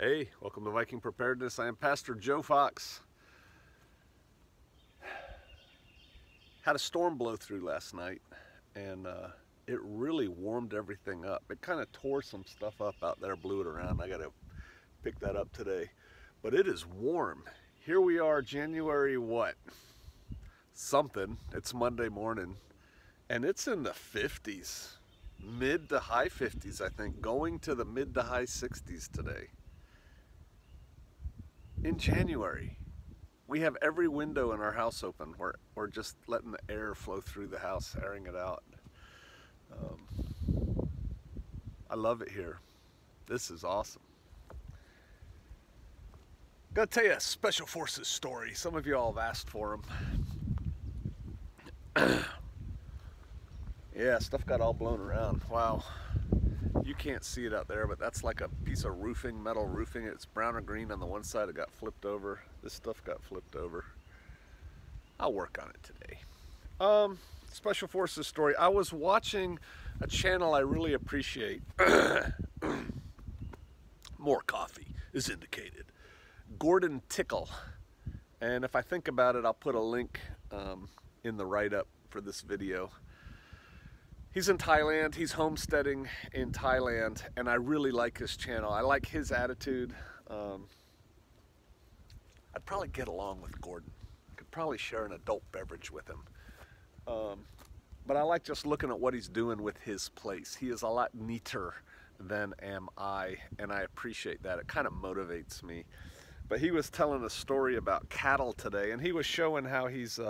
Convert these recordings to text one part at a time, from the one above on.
Hey, welcome to Viking Preparedness. I am Pastor Joe Fox. Had a storm blow through last night, and it really warmed everything up. It kind of tore some stuff up out there, blew it around. I got to pick that up today. But it is warm. Here we are, January what? Something. It's Monday morning, and it's in the 50s. Mid to high 50s, I think, going to the mid to high 60s today. In January, we have every window in our house open. We're just letting the air flow through the house, airing it out. I love it here. This is awesome. Gotta tell you a Special Forces story. Some of you all have asked for them. Yeah, stuff got all blown around. Wow. You can't see it out there, but that's like a piece of roofing, metal roofing. It's brown or green on the one side. It got flipped over. This stuff got flipped over. I'll work on it today. Special Forces story. I was watching a channel I really appreciate. More coffee is indicated. Gordon Tickle. And if I think about it, I'll put a link in the write-up for this video. He's in Thailand, he's homesteading in Thailand, and I really like his channel. I like his attitude. I'd probably get along with Gordon. I could probably share an adult beverage with him. But I like just looking at what he's doing with his place. He is a lot neater than am I, and I appreciate that. It kind of motivates me. But he was telling a story about cattle today, and he was showing how he's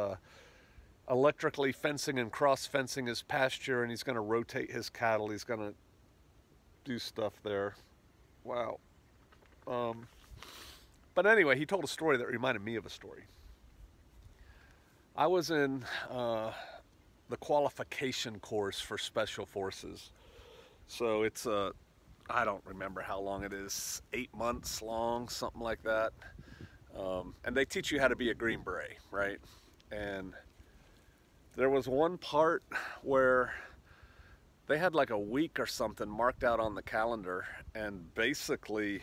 electrically fencing and cross-fencing his pasture, and he's going to rotate his cattle. He's going to do stuff there. Wow. But anyway, he told a story that reminded me of a story. I was in the qualification course for Special Forces. So it's I don't remember how long it is, 8 months long, something like that. And they teach you how to be a Green Beret, right? And there was one part where they had like a week or something marked out on the calendar, and basically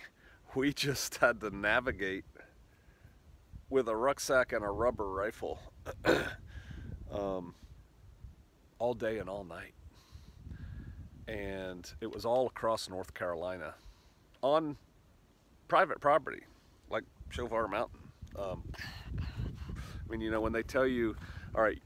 we just had to navigate with a rucksack and a rubber rifle all day and all night. And it was all across North Carolina on private property, like Shofar Mountain. I mean, you know, when they tell you, all right,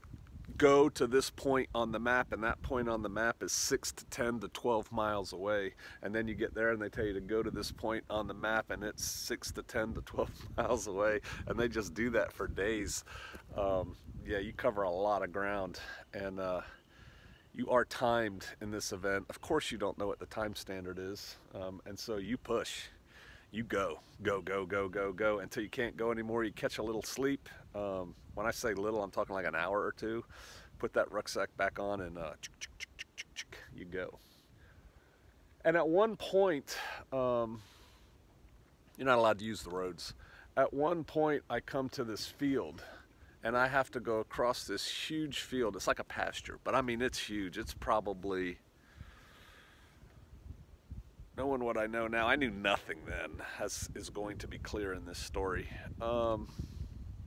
go to this point on the map, and that point on the map is 6 to 10 to 12 miles away, and then you get there and they tell you to go to this point on the map and it's 6 to 10 to 12 miles away, and they just do that for days. Yeah, you cover a lot of ground, and you are timed in this event. Of course you don't know what the time standard is, and so you push. You go until you can't go anymore. You catch a little sleep. When I say little, I'm talking like an hour or two. Put that rucksack back on, and you go. And at one point, you're not allowed to use the roads. At one point, I come to this field, and I have to go across this huge field. It's like a pasture, but I mean, it's huge. It's probably, knowing what I know now, I knew nothing then, as is going to be clear in this story.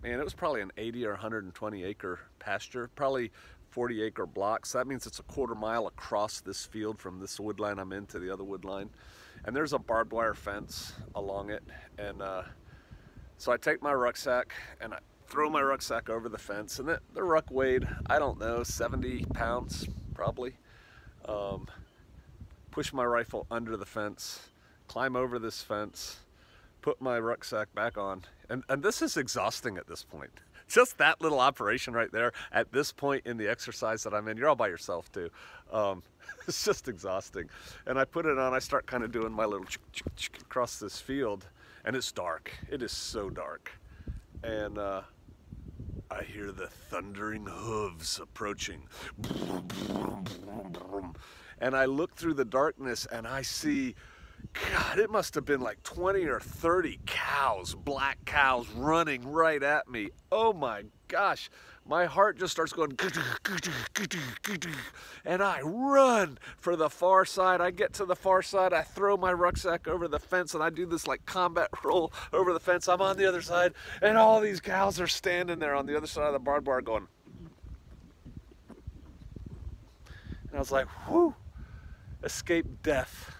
Man, it was probably an 80 or 120 acre pasture, probably 40 acre blocks. That means it's a quarter mile across this field from this wood line I'm in to the other wood line. And there's a barbed wire fence along it. And so I take my rucksack and I throw my rucksack over the fence, and the ruck weighed, I don't know, 70 pounds probably. Push my rifle under the fence, climb over this fence, put my rucksack back on. And this is exhausting at this point. Just that little operation right there at this point in the exercise that I'm in. You're all by yourself too. It's just exhausting. And I put it on, I start kind of doing my little across this field, and it's dark. It is so dark. And I hear the thundering hooves approaching. And I look through the darkness and I see, God, it must have been like 20 or 30 cows, black cows, running right at me. Oh my gosh, my heart just starts going, and I run for the far side. I get to the far side, I throw my rucksack over the fence, and I do this like combat roll over the fence. I'm on the other side, and all these cows are standing there on the other side of the barbed wire going. And I was like, whew, escape death.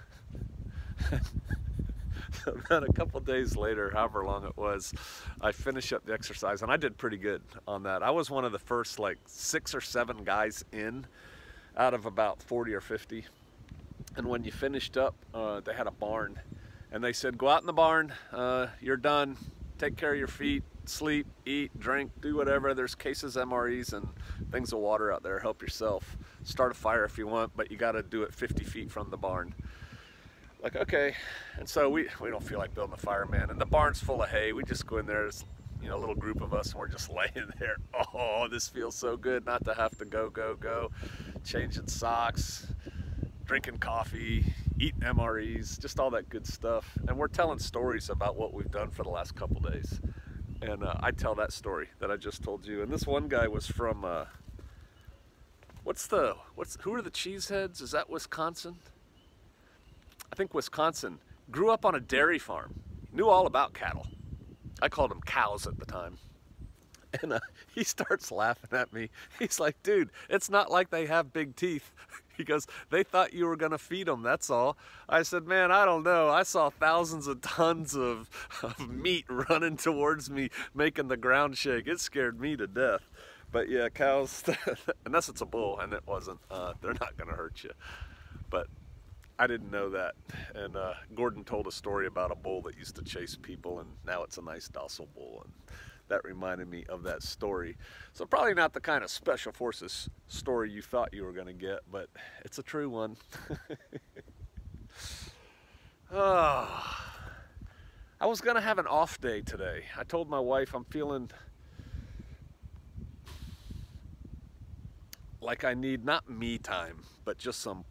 So then a couple days later, however long it was, I finished up the exercise, and I did pretty good on that. I was one of the first like 6 or 7 guys in out of about 40 or 50. And when you finished up, they had a barn, and they said, go out in the barn, you're done, take care of your feet, sleep, eat, drink, do whatever. There's cases, MREs, and things of water out there. Help yourself. Start a fire if you want, but you got to do it 50 feet from the barn. Like, okay. And so we don't feel like building a fire, man. And the barn's full of hay. We just go in there, there's, you know, a little group of us, and we're just laying there. Oh, this feels so good not to have to go. Changing socks, drinking coffee, eating MREs, just all that good stuff. And we're telling stories about what we've done for the last couple days. And I tell that story that I just told you. And this one guy was from, who are the Cheeseheads? Is that Wisconsin? I think Wisconsin. Grew up on a dairy farm. Knew all about cattle. I called them cows at the time. And he starts laughing at me. He's like, dude, it's not like they have big teeth. He goes, they thought you were going to feed them, that's all. I said, man, I don't know. I saw thousands of tons of meat running towards me, making the ground shake. It scared me to death. But yeah, cows, unless it's a bull, and it wasn't, they're not going to hurt you. But I didn't know that. And Gordon told a story about a bull that used to chase people, and now it's a nice docile bull. And that reminded me of that story. So probably not the kind of Special Forces story you thought you were going to get, but it's a true one. Oh, I was going to have an off day today. I told my wife I'm feeling like I need not me time, but just some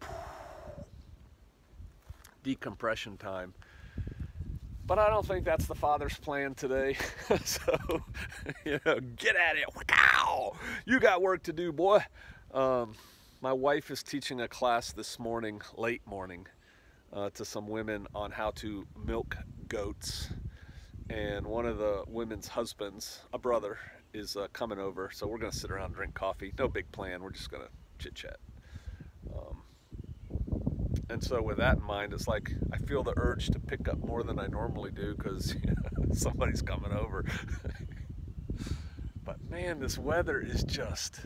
decompression time. But I don't think that's the Father's plan today. So, you know, get at it. Wow! You got work to do, boy. My wife is teaching a class this morning, late morning, to some women on how to milk goats. And one of the women's husbands, a brother, is coming over. So we're going to sit around and drink coffee. No big plan. We're just going to chit-chat. And so with that in mind, it's like I feel the urge to pick up more than I normally do because, you know, somebody's coming over. But man, this weather is just,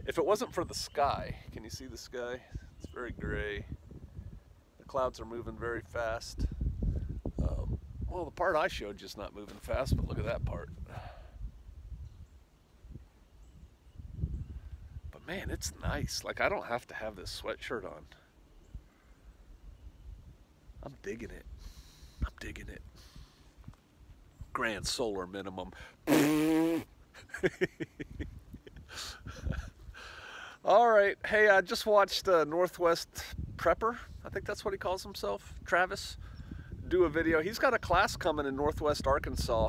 if it wasn't for the sky, can you see the sky? It's very gray. The clouds are moving very fast. Well, the part I showed just not moving fast, but look at that part. But man, it's nice. Like I don't have to have this sweatshirt on. I'm digging it. I'm digging it. Grand solar minimum. All right. Hey, I just watched Northwest Prepper. I think that's what he calls himself. Travis. Do a video. He's got a class coming in Northwest Arkansas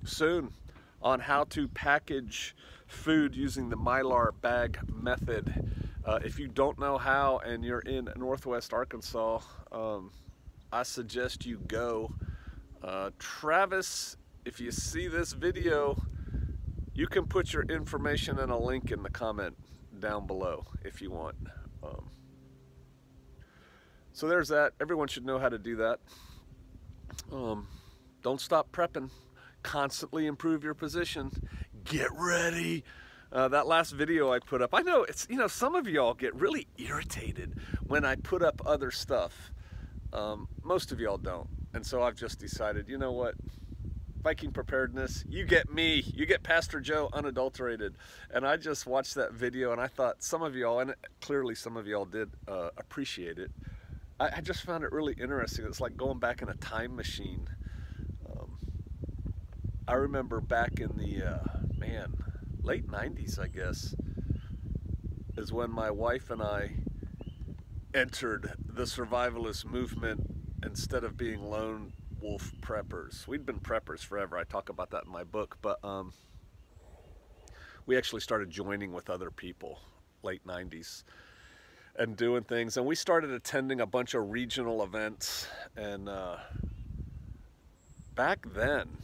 soon on how to package food using the Mylar bag method. If you don't know how and you're in Northwest Arkansas, I suggest you go. Travis, if you see this video, you can put your information and a link in the comment down below if you want. So there's that. Everyone should know how to do that. Don't stop prepping. Constantly improve your position. Get ready. That last video I put up, I know it's, you know, some of y'all get really irritated when I put up other stuff. Most of y'all don't. And so I've just decided, you know what? Viking preparedness, you get me, you get Pastor Joe unadulterated. And I just watched that video and I thought some of y'all, and clearly some of y'all did appreciate it. I just found it really interesting. It's like going back in a time machine. I remember back in the, late 90s, I guess, is when my wife and I entered the survivalist movement instead of being lone wolf preppers. We'd been preppers forever. I talk about that in my book, but we actually started joining with other people, late 90s, and doing things. And we started attending a bunch of regional events. And back then,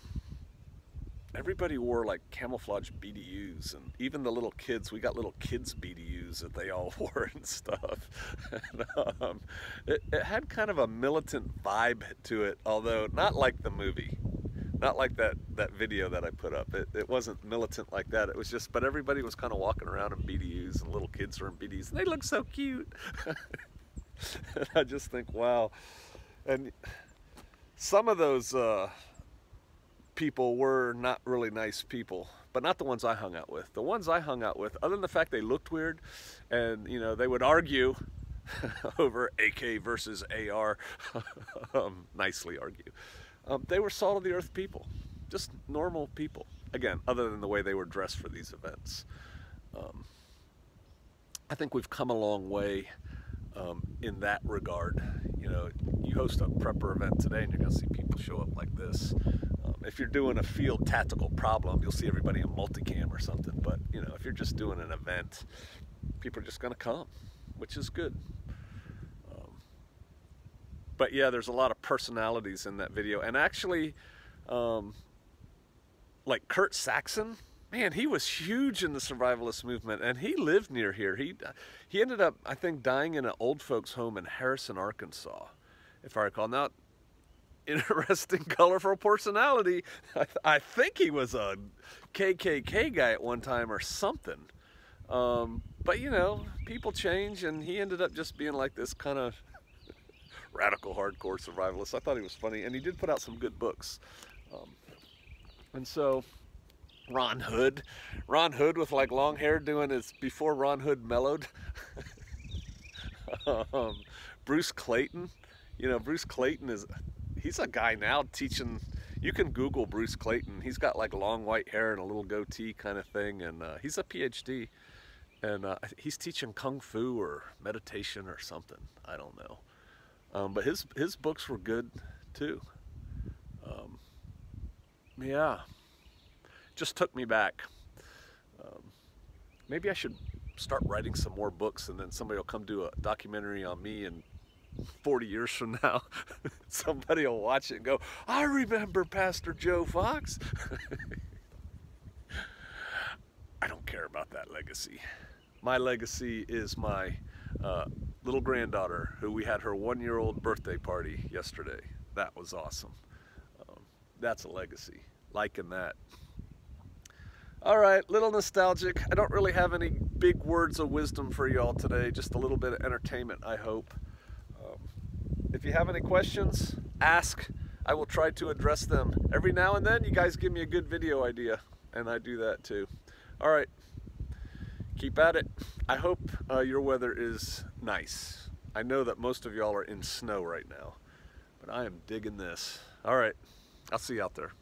everybody wore like camouflage BDUs, and even the little kids, we got little kids BDUs that they all wore and stuff. And, it had kind of a militant vibe to it, although not like the movie, not like that video that I put up. It wasn't militant like that. It was just, but everybody was kind of walking around in BDUs, and little kids were in BDUs, and they look so cute. And I just think, wow. And some of those people were not really nice people, but not the ones I hung out with. The ones I hung out with, other than the fact they looked weird, and you know, they would argue over AK versus AR, nicely argue. They were salt of the earth people, just normal people. Again, other than the way they were dressed for these events. I think we've come a long way in that regard. You know, you host a prepper event today and you're gonna see people show up like this. If you're doing a field tactical problem, you'll see everybody in multicam or something. But you know, if you're just doing an event, people are just gonna come, which is good. But yeah, there's a lot of personalities in that video. And actually, like Kurt Saxon, man, he was huge in the survivalist movement, and he lived near here. He ended up, I think, dying in an old folks home in Harrison, Arkansas, if I recall. Now, interesting, colorful personality. I think he was a KKK guy at one time or something. But you know, people change, and he ended up just being like this kind of radical hardcore survivalist. I thought he was funny, and he did put out some good books. And so Ron Hood with like long hair doing his, before Ron Hood mellowed. Bruce Clayton, you know, Bruce Clayton he's a guy now teaching. You can Google Bruce Clayton. He's got like long white hair and a little goatee kind of thing, and he's a PhD, and he's teaching Kung Fu or meditation or something. I don't know. But his books were good too. Yeah, just took me back. Maybe I should start writing some more books, and then somebody will come do a documentary on me, and 40 years from now, somebody will watch it and go, I remember Pastor Joe Fox. I don't care about that legacy. My legacy is my little granddaughter, who we had her 1-year-old birthday party yesterday. That was awesome. That's a legacy, liking that. All right, little nostalgic. I don't really have any big words of wisdom for y'all today, just a little bit of entertainment, I hope. If you have any questions, ask. I will try to address them. Every now and then, you guys give me a good video idea, and I do that too. All right, keep at it. I hope your weather is nice. I know that most of y'all are in snow right now, but I am digging this. All right, I'll see you out there.